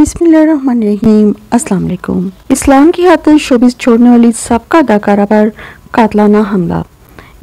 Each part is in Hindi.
बिस्मिल्लाहिर्रहमानिर्रहीम। अस्सलाम वालेकुम। इस्लाम की खातिर शोबिस छोड़ने वाली सबका अदाकारा पर कातलाना हमला।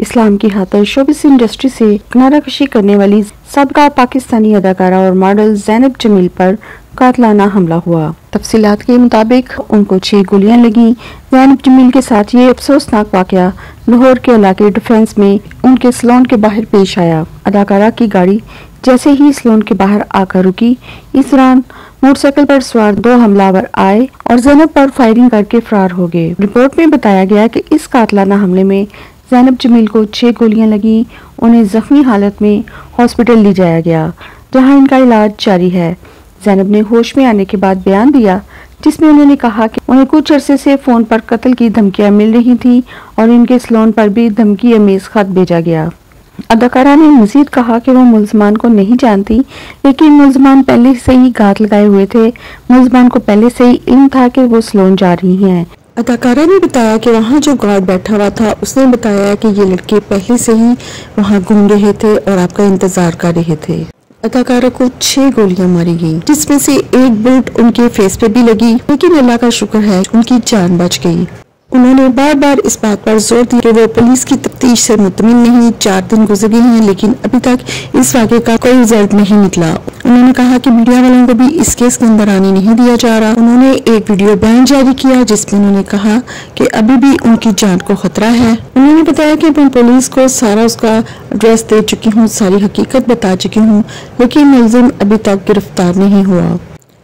इस्लाम की खातिर शोबिस इंडस्ट्री से किनारा कशी करने वाली सबका पाकिस्तानी अदाकारा और मॉडल ज़ैनब जमील पर कातलाना हमला हुआ। तफसीलात के मुताबिक उनको 6 गोलियां लगी। ज़ैनब जमील के साथ ये अफसोसनाक वाकया लाहौर के इलाके डिफेंस में उनके सैलून के बाहर पेश आया। अदाकारा की गाड़ी जैसे ही सैलून के बाहर आकर रुकी, इस दौरान मोटरसाइकिल पर सवार 2 हमलावर आए और ज़ैनब पर फायरिंग करके फरार हो गए। रिपोर्ट में बताया गया कि इस कातलाना हमले में ज़ैनब जमील को 6 गोलियां लगी। उन्हें जख्मी हालत में हॉस्पिटल ले जाया गया, जहां इनका इलाज जारी है। ज़ैनब ने होश में आने के बाद बयान दिया, जिसमें उन्होंने कहा कि उन्हें कुछ अरसे से फोन पर कत्ल की धमकियां मिल रही थी और इनके सैलून पर भी धमकी अमेज खत भेजा गया। अदाकारा ने मजीद कहा कि वो मुल्ज़मान को नहीं जानती, लेकिन मुल्ज़मान पहले से ही घात लगाए हुए थे। मुल्ज़मान को पहले से ही इल्म था कि वो सैलून जा रही हैं। अदाकारा ने बताया कि वहाँ जो गार्ड बैठा हुआ था, उसने बताया कि ये लड़के पहले से ही वहाँ घूम रहे थे और आपका इंतजार कर रहे थे। अदाकारा को 6 गोलियां मारी गई, जिसमें से एक बुलेट उनके फेस पे भी लगी, लेकिन अल्लाह का शुक्र है उनकी जान बच गई। उन्होंने बार बार इस बात पर जोर दिया कि वो पुलिस की तफ्तीश से मुतमिन नहीं। 4 दिन गुजर गए हैं, लेकिन अभी तक इस वाक़े का कोई रिजल्ट नहीं निकला। उन्होंने कहा कि मीडिया वालों को भी इस केस के अंदर आने नहीं दिया जा रहा। उन्होंने एक वीडियो बयान जारी किया, जिसमें उन्होंने कहा कि अभी भी उनकी जान को खतरा है। उन्होंने बताया कि मैं पुलिस को सारा उसका एड्रेस दे चुकी हूँ, सारी हकीकत बता चुकी हूँ, लेकिन मुलजिम अभी तक गिरफ्तार नहीं हुआ।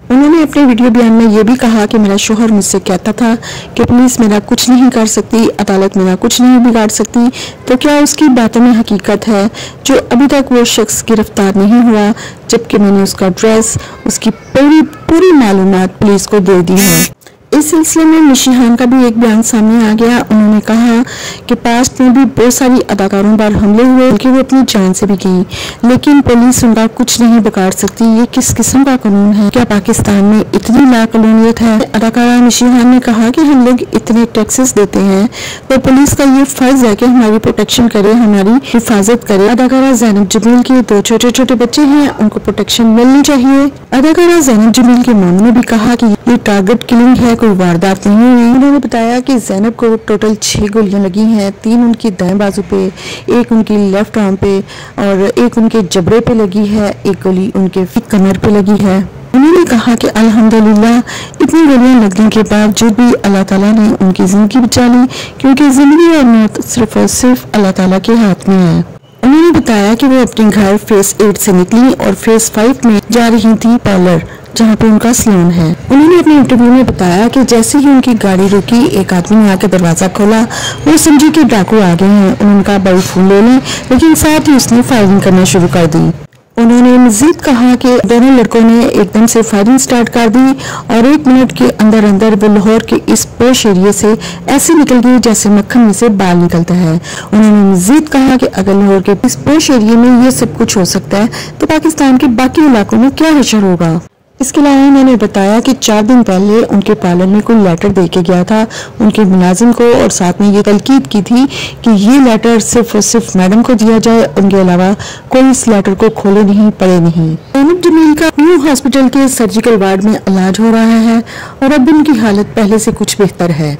उन्होंने अपने वीडियो बयान में ये भी कहा कि मेरा शोहर मुझसे कहता था कि पुलिस मेरा कुछ नहीं कर सकती, अदालत मेरा कुछ नहीं बिगाड़ सकती। तो क्या उसकी बातों में हकीकत है जो अभी तक वो शख्स गिरफ्तार नहीं हुआ, जबकि मैंने उसका एड्रेस, उसकी पूरी मालूमात पुलिस को दे दी है। इस सिलसिले में मिशीहान का भी एक बयान सामने आ गया। उन्होंने कहा कि पास्ट में भी बहुत सारी अदाकारों पर हमले हुए कि वो अपनी जान से भी गई, लेकिन पुलिस उनका कुछ नहीं बिगाड़ सकती। ये किस किस्म का कानून है? क्या पाकिस्तान में इतनी लाकानूनियत है? अदाकारा मिशीहान ने कहा कि हम लोग इतने टैक्सेस देते हैं, तो पुलिस का ये फर्ज है कि हमारी प्रोटेक्शन करे, हमारी हिफाजत करे। अदाकारा ज़ैनब जमील के 2 छोटे बच्चे हैं, उनको प्रोटेक्शन मिलनी चाहिए। अदाकारा ज़ैनब जमील के मामले में भी कहा कि ये टारगेट किलिंग है, कोई वारदात नहीं हुई। उन्होंने बताया कि ज़ैनब को टोटल 6 गोलियां लगी हैं, 3 उनकी दाएं बाजू पे, एक उनकी लेफ्ट आर्म पे और एक उनके जबड़े पे लगी है, एक गोली उनके कमर पे लगी है। उन्होंने कहा कि अल्हम्दुलिल्लाह इतनी गोलियां लगने के बावजूद भी अल्लाह ताला ने उनकी जिंदगी बचा ली, क्योंकि जिंदगी और मौत सिर्फ और सिर्फ अल्लाह ताला के हाथ में है। उन्होंने बताया कि वो अपने घर फेस 8 से निकली और फेस 5 में जा रही थी पार्लर, जहाँ पे उनका सैलून है। उन्होंने अपने इंटरव्यू में बताया कि जैसे ही उनकी गाड़ी रुकी, एक आदमी ने आकर दरवाजा खोला। वो समझी कि डाकू आ गए हैं। उन्होंने कहा बड़ी फोन ले लें, लेकिन साथ ही उसने फायरिंग करना शुरू कर दी। उन्होंने मजीद कहा कि दोनों लड़कों ने एकदम से फायरिंग स्टार्ट कर दी और 1 मिनट के अंदर अंदर वो लाहौर के इस पोश एरिया से ऐसे निकल गई जैसे मक्खन में से बाल निकलता है। उन्होंने मजीद कहा कि अगर लाहौर के इस पोश एरिया में ये सब कुछ हो सकता है, तो पाकिस्तान के बाकी इलाकों में क्या हशर होगा। इसके अलावा उन्होंने बताया कि 4 दिन पहले उनके पार्लर में कोई लेटर दे के गया था उनके मुलाजिम को, और साथ में ये तलकीद की थी कि ये लेटर सिर्फ और सिर्फ मैडम को दिया जाए, उनके अलावा कोई इस लेटर को खोले नहीं, पढ़े नहीं। ज़ैनब जमील का न्यू हॉस्पिटल के सर्जिकल वार्ड में इलाज हो रहा है और अब उनकी हालत पहले से कुछ बेहतर है।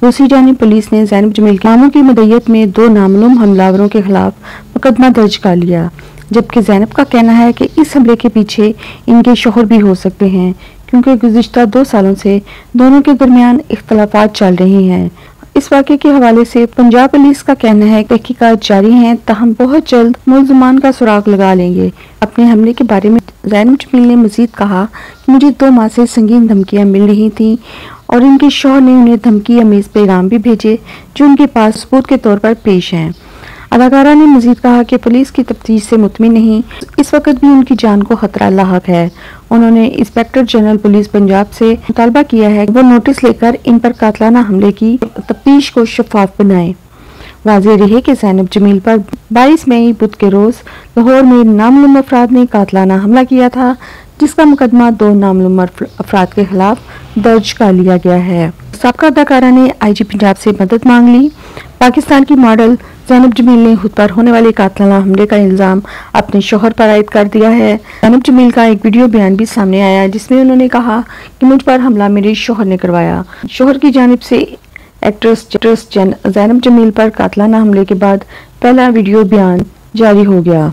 दूसरी जानिब पुलिस ने ज़ैनब जमील के नामों की मदय्यत में 2 नामालूम हमलावरों के खिलाफ मुकदमा दर्ज कर लिया, जबकि ज़ैनब का कहना है कि इस हमले के पीछे इनके शौहर भी हो सकते हैं, क्योंकि गुज़िश्ता 2 सालों से दोनों के दरमियान इख्तलाफात चल रही हैं। इस वाक़े के हवाले से पंजाब पुलिस का कहना है कि तहकीकात जारी हैं, ताहम बहुत जल्द मुल्ज़मान का सुराग लगा लेंगे। अपने हमले के बारे में ज़ैनब जमील ने मजीद कहा कि मुझे 2 माह से संगीन धमकियाँ मिल रही थी और इनके शौहर ने उन्हें धमकी अमेज पैगाम भी भेजे, जो उनके पास सबूत के तौर पर पेश हैं। अदाकारा ने मजीद कहा कि पुलिस की तफ्तीश से मुतमिन नहीं, इस वक्त भी उनकी जान को खतरा लाहक है। उन्होंने इंस्पेक्टर जनरल पुलिस पंजाब से मुतालबा किया है कि वो नोटिस लेकर इन पर कातलाना हमले की तफ्तीश को शफाफ बनाए। वाज़ेह रहे कि ज़ैनब जमील पर 22 मई बुध के रोज लाहौर में नामालूम अफराद ने कातलाना हमला किया था, जिसका मुकदमा 2 नामालूम अफराद के खिलाफ दर्ज कर लिया गया है। साबका अदाकारा ने IG पंजाब से मदद मांग ली। पाकिस्तान की मॉडल ज़ैनब जमील ने खुद पर होने वाले कातलाना हमले का इल्ज़ाम अपने शोहर पर आयद कर दिया है। ज़ैनब जमील का एक वीडियो बयान भी सामने आया जिसमें उन्होंने कहा कि मुझ पर हमला मेरे शोहर ने करवाया। शोहर की जानिब से एक्ट्रेस ज़ैनब जमील पर कातलाना हमले के बाद पहला वीडियो बयान जारी हो गया।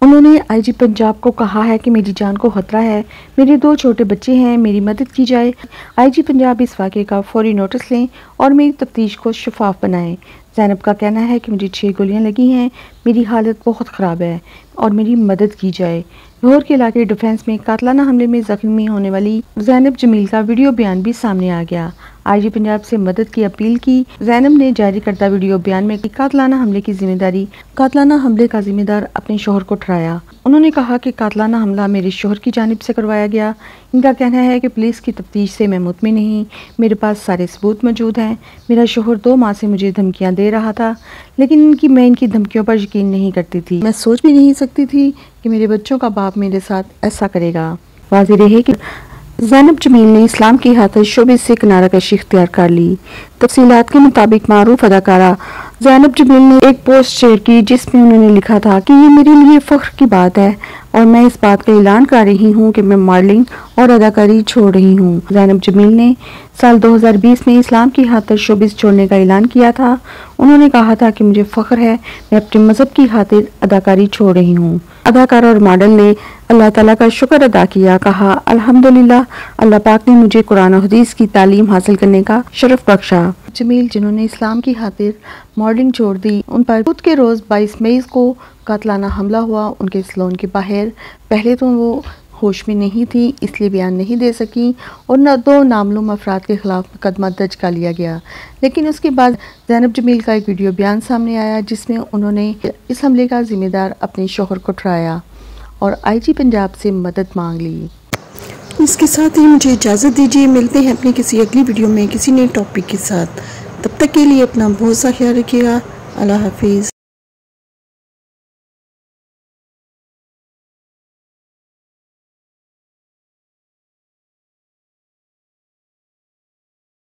उन्होंने आईजी पंजाब को कहा है कि मेरी जान को खतरा है, मेरे 2 छोटे बच्चे हैं, मेरी मदद की जाए। आईजी पंजाब इस वाक़े का फौरी नोटिस लें और मेरी तफ्तीश को शफाफ बनाएं। ज़ैनब का कहना है कि मुझे 6 गोलियां लगी हैं, मेरी हालत बहुत ख़राब है और मेरी मदद की जाए। लाहौर के इलाके डिफेंस में कातलाना हमले में जख्मी होने वाली ज़ैनब जमील का वीडियो बयान भी सामने आ गया। आईजी पंजाब से मदद की अपील की। ज़ैनब ने जारी करदा वीडियो बयान में कातलाना हमले का जिम्मेदार अपने शोहर को ठहराया। उन्होंने कहा कि कातलाना हमला मेरे शोहर की जानिब से करवाया गया। इनका कहना है कि पुलिस की तफ्तीश से मैं मुतमिन नहीं, मेरे पास सारे सबूत मौजूद हैं। मेरा शोहर 2 माह से मुझे धमकियां दे रहा था, लेकिन मैं इनकी धमकियों पर यकीन नहीं करती थी। मैं सोच भी नहीं सकती थी कि मेरे बच्चों का बाप मेरे साथ ऐसा करेगा। वाज़ेह रहे कि ज़ैनब जमील ने इस्लाम की खातिर शोबे से किनारा कशी इख्तियार कर ली। तफसीलात के मुताबिक मारूफ अदाकारा ज़ैनब जमील ने एक पोस्ट शेयर की जिसमें उन्होंने लिखा था कि ये मेरे लिए फ़ख्र की बात है और मैं इस बात का ऐलान कर रही हूँ कि मैं मॉडलिंग और अदाकारी छोड़ रही हूँ। ज़ैनब जमील ने साल 2020 में इस्लाम की खातिर शोबिस छोड़ने का ऐलान किया था। उन्होंने कहा था कि मुझे फ़ख्र है, मैं अपने मज़हब की खातिर अदाकारी छोड़ रही हूँ। अदाकार और मॉडल ने अल्लाह ताला का शुक्र अदा किया, कहा अल्हम्दुलिल्लाह, अल्लाह पाक ने मुझे कुरान और हदीस की तालीम हासिल करने का शरफ बख्शा। जमील जिन्होंने इस्लाम की खातिर मॉडलिंग छोड़ दी, उन पर खुद के रोज़ 22 मई को कातलाना हमला हुआ। उनके सलोन के बाहर पहले तो वो होश में नहीं थी, इसलिए बयान नहीं दे सकी और 2 नामालूम अफराद के खिलाफ मुकदमा दर्ज कर लिया गया। लेकिन उसके बाद ज़ैनब जमील का एक वीडियो बयान सामने आया जिसमें उन्होंने इस हमले का जिम्मेदार अपने शोहर को ठहराया और आईजी पंजाब से मदद मांग ली। इसके साथ ही मुझे इजाज़त दीजिए। मिलते हैं अपनी किसी अगली वीडियो में किसी नए टॉपिक के साथ। तब तक के लिए अपना बहुत सा ख्याल रखिएगा। अल्लाह हाफिज़।